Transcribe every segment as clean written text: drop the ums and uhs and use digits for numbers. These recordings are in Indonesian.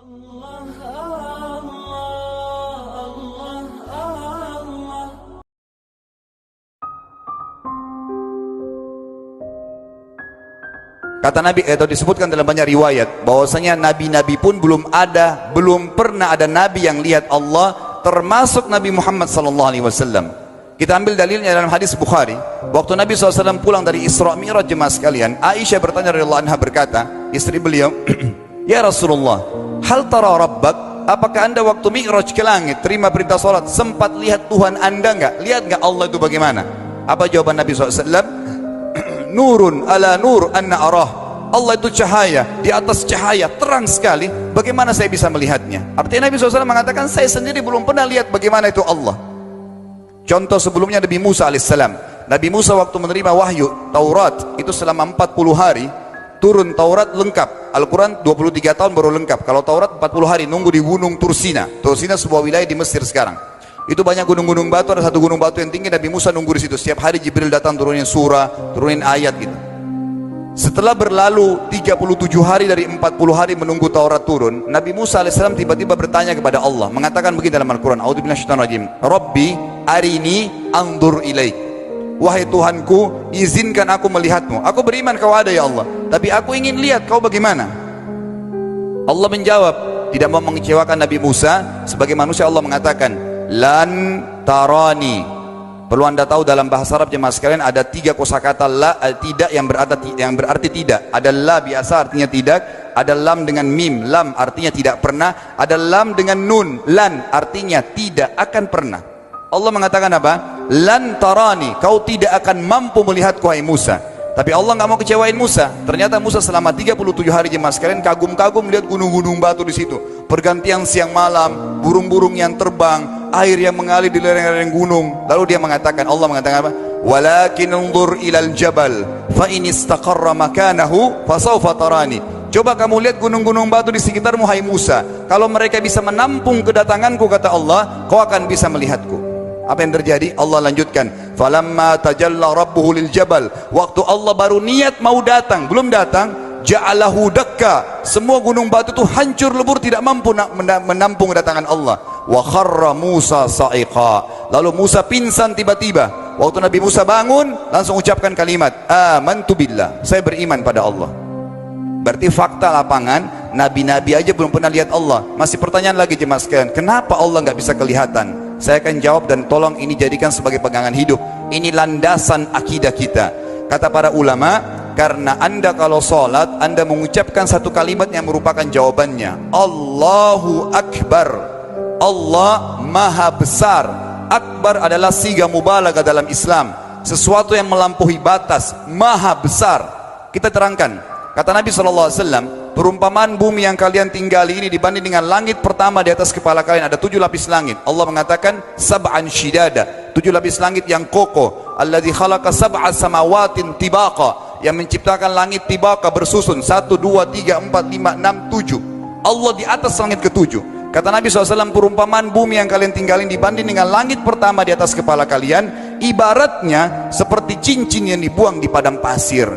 Kata Nabi, atau disebutkan dalam banyak riwayat bahwasanya nabi-nabi pun belum pernah ada nabi yang lihat Allah, termasuk Nabi Muhammad SAW. Kita ambil dalilnya dalam hadis Bukhari. Waktu Nabi SAW pulang dari Isra Mi'raj, jemaah sekalian, Aisyah bertanya radhiyallahu anha, berkata, istri beliau, ya Rasulullah, hal tara rabbak, apakah anda waktu Mi'raj ke langit terima perintah salat sempat lihat Tuhan anda enggak? Lihat enggak Allah itu bagaimana? Apa jawaban Nabi SAW? Nurun ala nur anna arah, Allah itu cahaya, di atas cahaya, terang sekali, bagaimana saya bisa melihatnya? Artinya Nabi SAW mengatakan, saya sendiri belum pernah lihat bagaimana itu Allah. Contoh sebelumnya Nabi Musa alaihissalam. Nabi Musa waktu menerima wahyu Taurat itu selama 40 hari turun Taurat lengkap. Al-Quran 23 tahun baru lengkap. Kalau Taurat 40 hari nunggu di gunung Tursina. Tursina sebuah wilayah di Mesir sekarang. Itu banyak gunung-gunung batu, ada satu gunung batu yang tinggi, Nabi Musa nunggu di situ. Setiap hari Jibril datang turunin surah, turunin ayat gitu. Setelah berlalu 37 hari dari 40 hari menunggu Taurat turun, Nabi Musa alaihissalam tiba-tiba bertanya kepada Allah, mengatakan begini dalam Al-Quran, A'udzubillahiminasyaitonirrajim, Rabbi arini andur ilaik. Wahai Tuhanku, izinkan aku melihatmu. Aku beriman kau ada ya Allah, tapi aku ingin lihat kau bagaimana. Allah menjawab, tidak mau mengecewakan Nabi Musa. Sebagai manusia Allah mengatakan, lan tarani. Perlu anda tahu dalam bahasa Arab jemaah sekalian ada 3 kosakata la, tidak yang berarti tidak. Ada la biasa artinya tidak, ada lam dengan mim, lam artinya tidak pernah, ada lam dengan nun, lan artinya tidak akan pernah. Allah mengatakan apa? Lan tarani, kau tidak akan mampu melihatku hai Musa. Tapi Allah nggak mau kecewain Musa. Ternyata Musa selama 37 hari jemaah sekalian kagum-kagum melihat gunung-gunung batu di situ. Pergantian siang malam, burung-burung yang terbang, air yang mengalir di lereng-lereng gunung. Lalu dia mengatakan, Allah mengatakan apa? Walakin unzur ilal jabal fa in istaqarra makanahu fasawfa tarani. Coba kamu lihat gunung-gunung batu di sekitarmu hai Musa. Kalau mereka bisa menampung kedatanganku, kata Allah, kau akan bisa melihatku. Apa yang terjadi? Allah lanjutkan, falamma tajalla rabbuhu lil jabal, waktu Allah baru niat mau datang, belum datang, ja'alahu dakka, semua gunung batu itu hancur lebur, tidak mampu menampung kedatangan Allah. Wa kharra Musa sa'iqa, lalu Musa pingsan tiba-tiba. Waktu Nabi Musa bangun, langsung ucapkan kalimat amantu billah, saya beriman pada Allah. Berarti fakta lapangan, nabi-nabi aja belum pernah lihat Allah. Masih pertanyaan lagi jemaah sekalian, kenapa Allah nggak bisa kelihatan? Saya akan jawab dan tolong ini jadikan sebagai pegangan hidup. Ini landasan akidah kita. Kata para ulama, karena anda kalau sholat, anda mengucapkan satu kalimat yang merupakan jawabannya. Allahu Akbar, Allah Maha Besar. Akbar adalah siga mubalaghah dalam Islam, sesuatu yang melampaui batas, Maha Besar. Kita terangkan, kata Nabi SAW, perumpamaan bumi yang kalian tinggali ini dibanding dengan langit pertama di atas kepala kalian ada 7 lapis langit. Allah mengatakan sab'an shidada, 7 lapis langit yang kokoh. Alladzi khalaqa sab'a samawatin tibaqa, yang menciptakan langit tibaqa bersusun 1, 2, 3, 4, 5, 6, 7. Allah di atas langit ke-7. Kata Nabi SAW, perumpamaan bumi yang kalian tinggalin dibanding dengan langit pertama di atas kepala kalian, ibaratnya seperti cincin yang dibuang di padang pasir.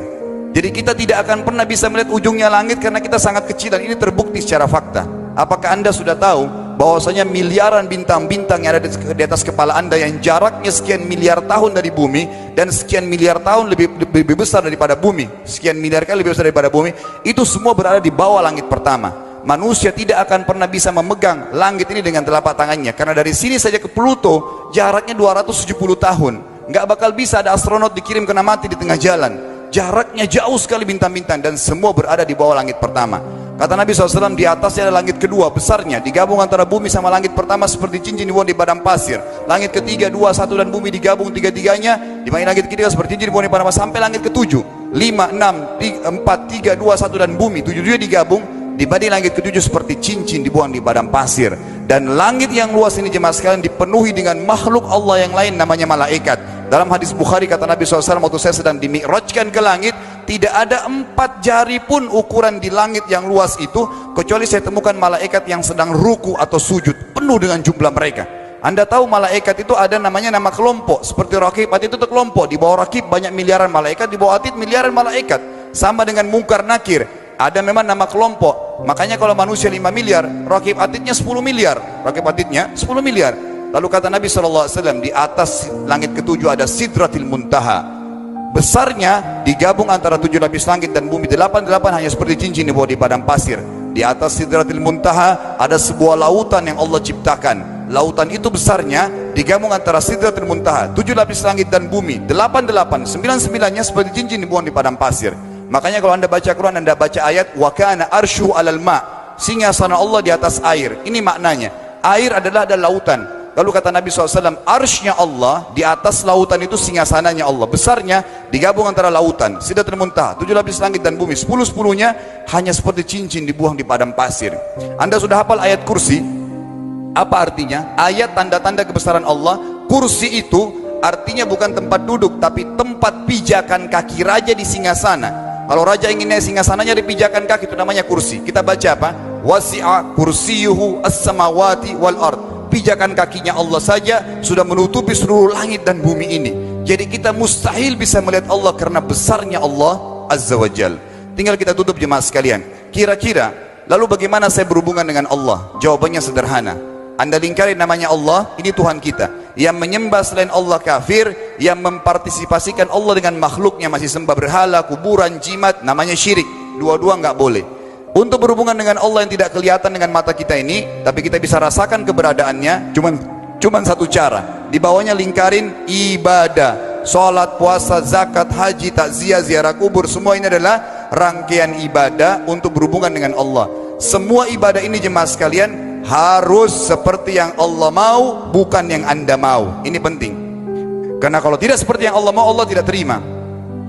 Jadi kita tidak akan pernah bisa melihat ujungnya langit karena kita sangat kecil, dan ini terbukti secara fakta. Apakah anda sudah tahu bahwasanya miliaran bintang-bintang yang ada di atas kepala anda yang jaraknya sekian miliar tahun dari bumi, dan sekian miliar tahun lebih besar daripada bumi, sekian miliar kali lebih besar daripada bumi, itu semua berada di bawah langit pertama. Manusia tidak akan pernah bisa memegang langit ini dengan telapak tangannya, karena dari sini saja ke Pluto jaraknya 270 tahun. Nggak bakal bisa ada astronot dikirim kena mati di tengah jalan. Jaraknya jauh sekali bintang-bintang, dan semua berada di bawah langit pertama. Kata Nabi SAW, di atasnya ada langit kedua besarnya, digabung antara bumi sama langit pertama seperti cincin dibuang di padang pasir. Langit ketiga, 2, 1 dan bumi digabung tiga-tiganya, dibagi langit ketiga seperti cincin dibuang di padang pasir, sampai langit ke-7, 5, 6, 4, 3, 2, 1 dan bumi 7 digabung, dibanding langit ke-7 seperti cincin dibuang di padang pasir. Dan langit yang luas ini jemaah sekalian dipenuhi dengan makhluk Allah yang lain namanya malaikat. Dalam hadis Bukhari kata Nabi SAW, waktu saya sedang dimi'rajkan ke langit, tidak ada 4 jari pun ukuran di langit yang luas itu, kecuali saya temukan malaikat yang sedang ruku atau sujud, penuh dengan jumlah mereka. Anda tahu malaikat itu ada namanya nama kelompok, seperti Raqib, Atid itu kelompok. Di bawah Raqib banyak miliaran malaikat, di bawah Atid miliaran malaikat. Sama dengan Munkar Nakir, ada memang nama kelompok. Makanya kalau manusia 5 miliar, rakib atidnya 10 miliar. Rakib atidnya 10 miliar. Lalu kata Nabi SAW, di atas langit ketujuh ada Sidratil Muntaha. Besarnya digabung antara 7 lapis langit dan bumi. 8 hanya seperti cincin di bawah di padang pasir. Di atas Sidratil Muntaha ada sebuah lautan yang Allah ciptakan. Lautan itu besarnya digabung antara Sidratil Muntaha, 7 lapis langit dan bumi. 8, 9-9-nya seperti cincin dibuang di padang pasir. Makanya kalau anda baca Quran, anda baca ayat wa kana arsyu alal ma', singgasana Allah di atas air. Ini maknanya, air adalah ada lautan. Lalu kata Nabi SAW, arsy-nya Allah di atas lautan itu singgasananya Allah. Besarnya digabung antara lautan, Sidratul Muntaha, 7 lapis langit dan bumi. 10-10-nya hanya seperti cincin dibuang di padang pasir. Anda sudah hafal ayat kursi? Apa artinya? Ayat tanda-tanda kebesaran Allah. Kursi itu artinya bukan tempat duduk, tapi tempat pijakan kaki raja di singgasana. Kalau raja ingin naik singgasananya dipijakan kaki, itu namanya kursi. Kita baca apa? Wasi'a kursiyuhu as-samawati wal ard. Pijakan kakinya Allah saja sudah menutupi seluruh langit dan bumi ini. Jadi kita mustahil bisa melihat Allah karena besarnya Allah Azza wa Jal. Tinggal kita tutup jemaah sekalian. Kira-kira lalu bagaimana saya berhubungan dengan Allah? Jawabannya sederhana. Anda lingkari namanya Allah, ini Tuhan kita. Yang menyembah selain Allah kafir, yang mempartisipasikan Allah dengan makhluknya, masih sembah berhala, kuburan, jimat, namanya syirik. Dua-dua nggak boleh. Untuk berhubungan dengan Allah yang tidak kelihatan dengan mata kita ini, tapi kita bisa rasakan keberadaannya, cuman satu cara. Di bawahnya lingkarin ibadah, sholat, puasa, zakat, haji, takziah, ziarah kubur. Semua ini adalah rangkaian ibadah untuk berhubungan dengan Allah. Semua ibadah ini jemaah sekalian harus seperti yang Allah mau, bukan yang anda mau. Ini penting. Karena kalau tidak seperti yang Allah mau, Allah tidak terima.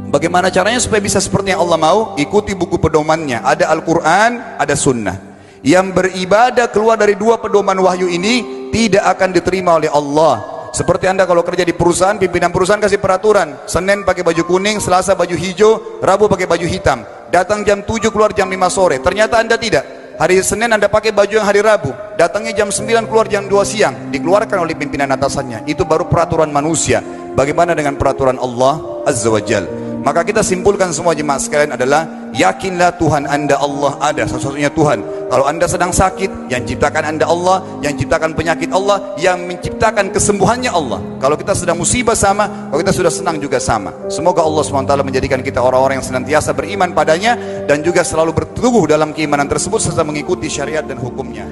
Bagaimana caranya supaya bisa seperti yang Allah mau? Ikuti buku pedomannya. Ada Al-Quran, ada Sunnah. Yang beribadah keluar dari dua pedoman wahyu ini tidak akan diterima oleh Allah. Seperti anda kalau kerja di perusahaan, pimpinan perusahaan kasih peraturan, Senin pakai baju kuning, Selasa baju hijau, Rabu pakai baju hitam. Datang jam 7, keluar jam 5 sore. Ternyata anda tidak. Hari Senin anda pakai baju yang hari Rabu, datangnya jam 9, keluar jam 2 siang. Dikeluarkan oleh pimpinan atasannya. Itu baru peraturan manusia. Bagaimana dengan peraturan Allah Azza wa Jal? Maka kita simpulkan semua jemaah sekalian adalah, yakinlah Tuhan anda Allah ada, satu-satunya Tuhan. Kalau anda sedang sakit, yang ciptakan anda Allah, yang ciptakan penyakit Allah, yang menciptakan kesembuhannya Allah. Kalau kita sedang musibah sama, kalau kita sudah senang juga sama. Semoga Allah SWT menjadikan kita orang-orang yang senantiasa beriman padanya, dan juga selalu berteguh dalam keimanan tersebut serta mengikuti syariat dan hukumnya.